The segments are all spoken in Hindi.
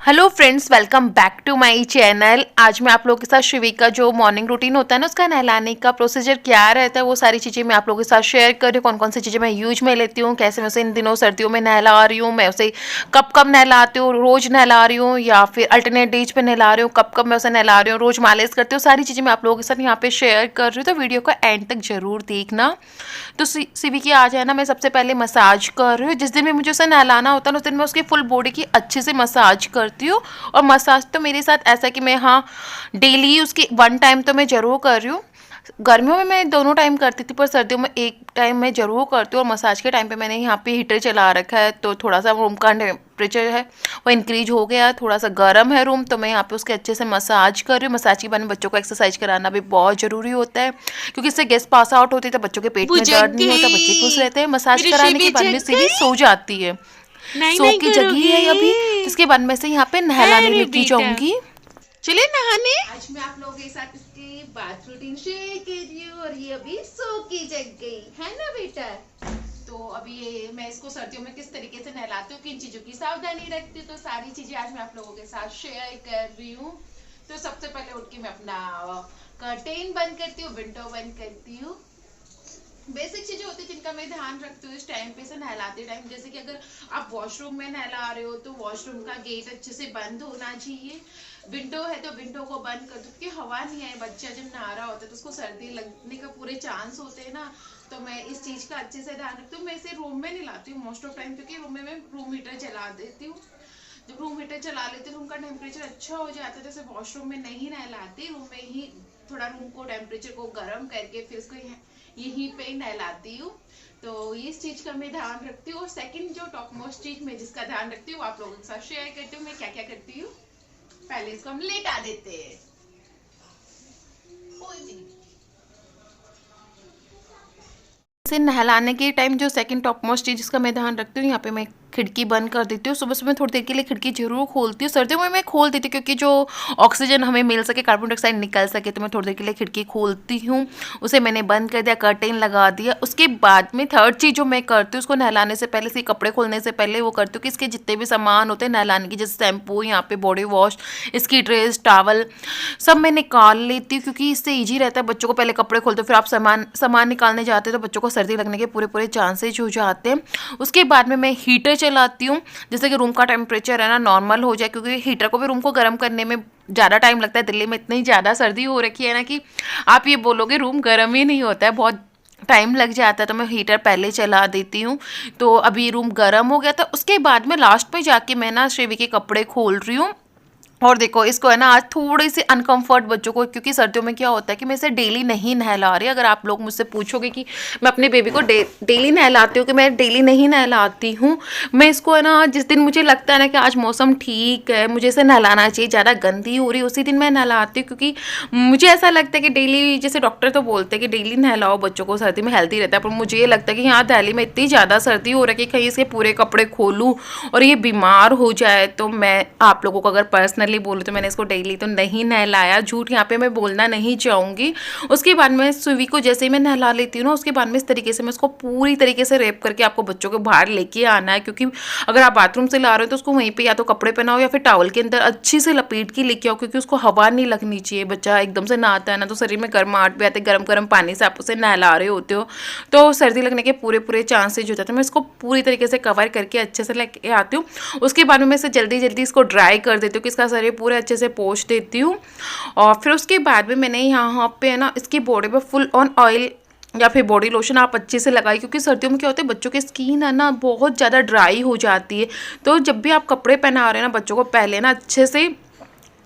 Hello friends, welcome back to my channel. आज मैं आप लोगों के साथ शिवी का जो मॉर्निंग रूटीन होता है ना, उसका नहलाने का प्रोसीजर क्या रहता है, वो सारी चीज़ें मैं आप लोगों के साथ शेयर कर रही हूँ। कौन कौन सी चीज़ें मैं यूज में लेती हूँ, कैसे मैं उसे इन दिनों सर्दियों में नहला रही हूँ, मैं उसे कब कब नहलाती हूँ, रोज़ नहला रही हूँ या फिर अल्टरनेट डेज पे नहला रही हूँ, कब कब मैं उसे नहला रही हूँ, रोज़ मालिश करती हूँ। सारी चीज़ें मैं आप लोगों के साथ यहाँ पे शेयर कर रही हूँ, तो वीडियो को एंड तक जरूर देखना। तो शिवी की आज है ना, मैं सबसे पहले मसाज कर रही हूँ। जिस दिन भी मुझे उसे नहलाना होता है ना, उस दिन मैं उसकी फुल बॉडी की अच्छे से मसाज करती हूँ। और मसाज तो मेरे साथ ऐसा कि मैं हाँ डेली उसकी वन टाइम तो मैं ज़रूर कर रही हूँ। गर्मियों में मैं दोनों टाइम करती थी, पर सर्दियों में एक टाइम मैं ज़रूर करती हूँ। और मसाज के टाइम पे मैंने यहाँ पे हीटर चला रखा है, तो थोड़ा सा रूम का टेम्परेचर है वो इंक्रीज हो गया है, थोड़ा सा गर्म है रूम, तो मैं यहाँ पे उसके अच्छे से मसाज कर रही हूँ। मसाज के बाद में बच्चों को एक्सरसाइज कराना भी बहुत ज़रूरी होता है, क्योंकि इससे गैस पास आउट होती है तो बच्चों के पेट वो में जग दर्द नहीं होता, बच्चे खुश गई। रहते हैं। मसाज मेरी कराने शिबी के बाद में जग सीवी गई। सो जाती है। नहीं सो नहीं की जगी है अभी, करोगे। जिसके बाद में से यहाँ पे नहलाने अरे लेके बेटा, जाऊंगी। चले नहाने। आज मैं आप लोगों के साथ इसकी बाथ रूटीन शेयर कर रही हूँ और ये अभी सो के जग गई है ना बेटा। तो अभी ये मैं इसको सर्दियों में किस तरीके से नहलाती हूँ, किन चीजों की सावधानी रखती हूँ, तो सारी चीजें आज मैं आप लोगों के साथ शेयर कर रही हूँ। तो सबसे पहले उठ के मैं अपना कर्टेन बंद करती हूँ, विंडो बंद करती हूँ। बेसिक चीजें होती है जिनका मैं ध्यान रखती हूँ इस टाइम पे से नहलाते टाइम। जैसे कि अगर आप वॉशरूम में नहला रहे हो तो वॉशरूम का गेट अच्छे से बंद होना चाहिए। विंडो है तो विंडो को बंद कर दो, क्योंकि हवा नहीं आए, बच्चा जब नहा रहा होता है तो उसको सर्दी लगने का पूरे चांस होते हैं ना। तो मैं इस चीज का अच्छे से ध्यान रखती हूँ। मैं इसे रूम में नहीं लाती हूँ मोस्ट ऑफ टाइम, क्योंकि रूम में मैं रूम हीटर चला देती हूँ। जब रूम हीटर चला लेते रूम का टेम्परेचर अच्छा हो जाता है, जैसे वॉशरूम में नहीं नहलाती, रूम में ही थोड़ा रूम को टेम्परेचर को गर्म करके फिर इसको यहीं पे नहलाती हूँ। तो इस चीज का मैं ध्यान रखती हूँ। और सेकंड जो टॉप मोस्ट चीज मैं जिसका ध्यान रखती हूँ आप लोगों के साथ शेयर करती हूँ। मैं क्या क्या करती हूँ, पहले इसको हम लेटा देते हैं। से नहलाने के टाइम जो सेकंड टॉप मोस्ट चीज़ जिसका मैं ध्यान रखती हूँ, यहाँ पे मैं खिड़की बंद कर देती हूँ। सुबह सुबह थोड़ी देर के लिए खिड़की जरूर खोलती हूँ। सर्दियों में मैं खोल देती हूँ क्योंकि जो ऑक्सीजन हमें मिल सके, कार्बन डाइऑक्साइड निकल सके, तो मैं थोड़ी देर के लिए खिड़की खोलती हूँ। उसे मैंने बंद कर दिया, कर्टेन लगा दिया। उसके बाद में थर्ड चीज़ जो मैं करती हूँ, उसको नहलाने से पहले, इसके कपड़े खोलने से पहले वो करती हूँ कि इसके जितने भी सामान होते हैं नहलाने की, जैसे शैम्पू, यहाँ पे बॉडी वॉश, इसकी ड्रेस, टॉवल, सब मैं निकाल लेती हूँ, क्योंकि इससे ईजी रहता है। बच्चों को पहले कपड़े खोलते हो, फिर आप सामान निकालने जाते हैं तो बच्चों को सर्दी लगने के पूरे पूरे चांसेज हो जाते हैं। उसके बाद में मैं हीटर चलाती हूँ, जैसे कि रूम का टेम्परेचर है ना नॉर्मल हो जाए, क्योंकि हीटर को भी रूम को गर्म करने में ज़्यादा टाइम लगता है। दिल्ली में इतनी ज़्यादा सर्दी हो रखी है ना कि आप ये बोलोगे रूम गर्म ही नहीं होता है, बहुत टाइम लग जाता है। तो मैं हीटर पहले चला देती हूँ। तो अभी रूम गर्म हो गया था। उसके बाद में लास्ट में जाके मैं ना श्रेवी के कपड़े खोल रही हूँ। और देखो इसको है ना, आज थोड़ी सी अनकंफर्ट बच्चों को, क्योंकि सर्दियों में क्या होता है कि मैं इसे डेली नहीं नहला रही। अगर आप लोग मुझसे पूछोगे कि मैं अपने बेबी को डेली नहलाती हूँ कि मैं डेली नहीं नहलाती हूँ, मैं इसको है ना, जिस दिन मुझे लगता है ना कि आज मौसम ठीक है, मुझे इसे नहलाना चाहिए, ज़्यादा गंदी हो रही है, उसी दिन मैं नहलाती हूँ। क्योंकि मुझे ऐसा लगता है कि डेली, जैसे डॉक्टर तो बोलते हैं कि डेली नहलाओ बच्चों को, सर्दी में हेल्दी रहता है, पर मुझे ये लगता है कि यहाँ दिल्ली में इतनी ज़्यादा सर्दी हो रही है कि कहीं इसके पूरे कपड़े खोलूँ और ये बीमार हो जाए। तो मैं आप लोगों को अगर पर्सनली बोलूँ तो मैंने इसको डेली तो नहीं नहलाया, झूठ यहाँ पे मैं बोलना नहीं चाहूँगी। उसके बाद में सुवी को जैसे ही मैं नहला लेती हूँ ना, उसके बाद में इस तरीके से मैं उसको पूरी तरीके से रैप करके आपको बच्चों को बाहर लेके आना है। क्योंकि अगर आप बाथरूम से ला रहे हो तो उसको वहीं पे या तो कपड़े पहनाओ या फिर टॉवल के अंदर अच्छी से लपेट के लेके आओ, क्योंकि उसको हवा नहीं लगनी चाहिए। बच्चा एकदम से नहाता है ना तो शरीर में गर्माहट भी आते, गर्म गर्म पानी से आप उसे नहला रहे होते हो तो सर्दी लगने के पूरे पूरे चांसेज हो जाते हैं। मैं इसको पूरी तरीके से कवर करके अच्छे से लेके आती हूँ। उसके बाद में मैं इसे जल्दी जल्दी इसको ड्राई कर देती हूँ कि इसका शरीर पूरे अच्छे से पोंछ देती हूँ। और फिर उसके बाद में मैंने यहाँ पे है ना, इसकी बॉडी पे फुल ऑन ऑयल या फिर बॉडी लोशन आप अच्छे से लगाइए, क्योंकि सर्दियों में क्या होता है बच्चों की स्किन है ना बहुत ज़्यादा ड्राई हो जाती है। तो जब भी आप कपड़े पहना रहे हैं ना बच्चों को, पहले ना अच्छे से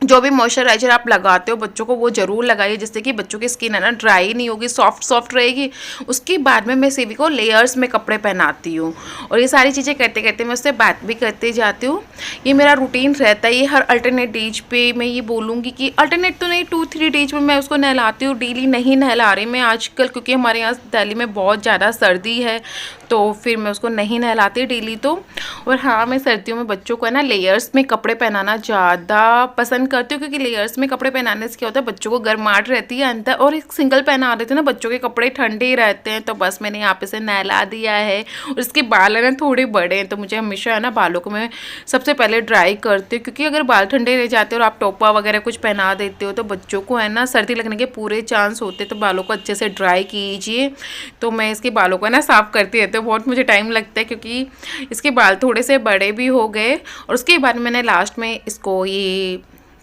जो भी मॉइस्चराइजर आप लगाते हो बच्चों को वो ज़रूर लगाइए, जिससे कि बच्चों की स्किन है ना ड्राई नहीं होगी, सॉफ्ट सॉफ्ट रहेगी। उसके बाद में मैं सेवी को लेयर्स में कपड़े पहनाती हूँ। और ये सारी चीज़ें करते करते मैं उससे बात भी करते जाती हूँ। ये मेरा रूटीन रहता है। ये हर अल्टरनेट डेज पे मैं ये बोलूँगी कि अल्टरनेट तो नहीं, 2-3 डेज में मैं उसको नहलाती हूँ। डेली नहीं नहला रही मैं आजकल, क्योंकि हमारे यहाँ दिल्ली में बहुत ज़्यादा सर्दी है, तो फिर मैं उसको नहीं नहलाती डेली तो। और हाँ, मैं सर्दियों में बच्चों को है ना लेयर्स में कपड़े पहनाना ज़्यादा पसंद बंद करती हूँ क्योंकि लेयर्स में कपड़े पहनाने से क्या होता है बच्चों को गर्माहट रहती है अंदर, और एक सिंगल पहना देते हैं ना बच्चों के कपड़े ठंडे रहते हैं। तो बस मैंने यहाँ पे से नहला दिया है। और इसके बाल है ना थोड़े बड़े हैं, तो मुझे हमेशा है ना बालों को मैं सबसे पहले ड्राई करती हूँ, क्योंकि अगर बाल ठंडे रह जाते हैं और आप टोपा वगैरह कुछ पहना देते हो तो बच्चों को है ना सर्दी लगने के पूरे चांस होते हैं। तो बालों को अच्छे से ड्राई कीजिए। तो मैं इसके बालों को है ना साफ़ करती रहती हूँ, बहुत मुझे टाइम लगता है क्योंकि इसके बाल थोड़े से बड़े भी हो गए। और उसके बाद मैंने लास्ट में इसको ये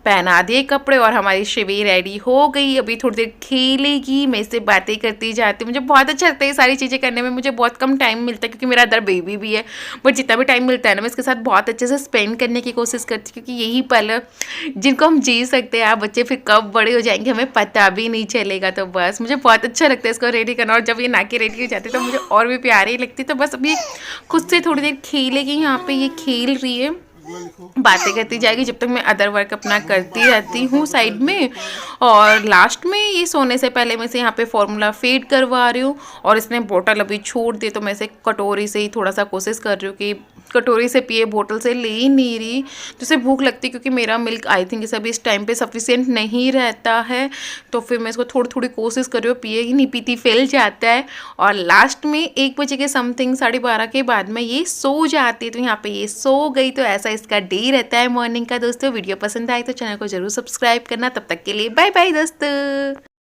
पहना दिए कपड़े और हमारी शिवी रेडी हो गई। अभी थोड़ी देर खेलेगी, मैं इससे बातें करती जाती हूँ। मुझे बहुत अच्छा लगता है ये सारी चीज़ें करने में। मुझे बहुत कम टाइम मिलता है क्योंकि मेरा अदर बेबी भी है, बट जितना भी टाइम मिलता है ना मैं इसके साथ बहुत अच्छे से स्पेंड करने की कोशिश करती हूँ, क्योंकि यही पल जिनको हम जी सकते हैं। आप बच्चे फिर कब बड़े हो जाएंगे हमें पता भी नहीं चलेगा। तो बस मुझे बहुत अच्छा लगता है इसको रेडी करना, और जब ये नाके रेडी हो जाती है तो मुझे और भी प्यारी लगती। तो बस अभी खुद से थोड़ी देर खेलेगी, यहाँ पे ये खेल रही है, बातें करती जाएगी जब तक मैं अदर वर्क अपना करती रहती हूँ साइड में। और लास्ट में ये सोने से पहले मैं इसे यहाँ पे फॉर्मूला फीड करवा रही हूँ, और इसने बोतल अभी छोड़ दी तो मैं इसे कटोरी से ही थोड़ा सा कोशिश कर रही हूँ कि कटोरी से पिए, बोतल से ले ही नहीं रही। तो इसे भूख लगती क्योंकि मेरा मिल्क आई थिंक इसे अभी इस टाइम पे सफिशिएंट नहीं रहता है। तो फिर मैं इसको थोड़ी थोड़ी कोशिश कर रही हूँ, पिए ही नहीं, पीती फैल जाता है। और लास्ट में 1 बजे के समथिंग 12:30 के बाद में ये सो जाती है। तो यहाँ पे ये सो गई। तो ऐसा इसका डे रहता है मॉर्निंग का। दोस्तों वीडियो पसंद आए तो चैनल को जरूर सब्सक्राइब करना। तब तक के लिए बाय बाय दोस्तों।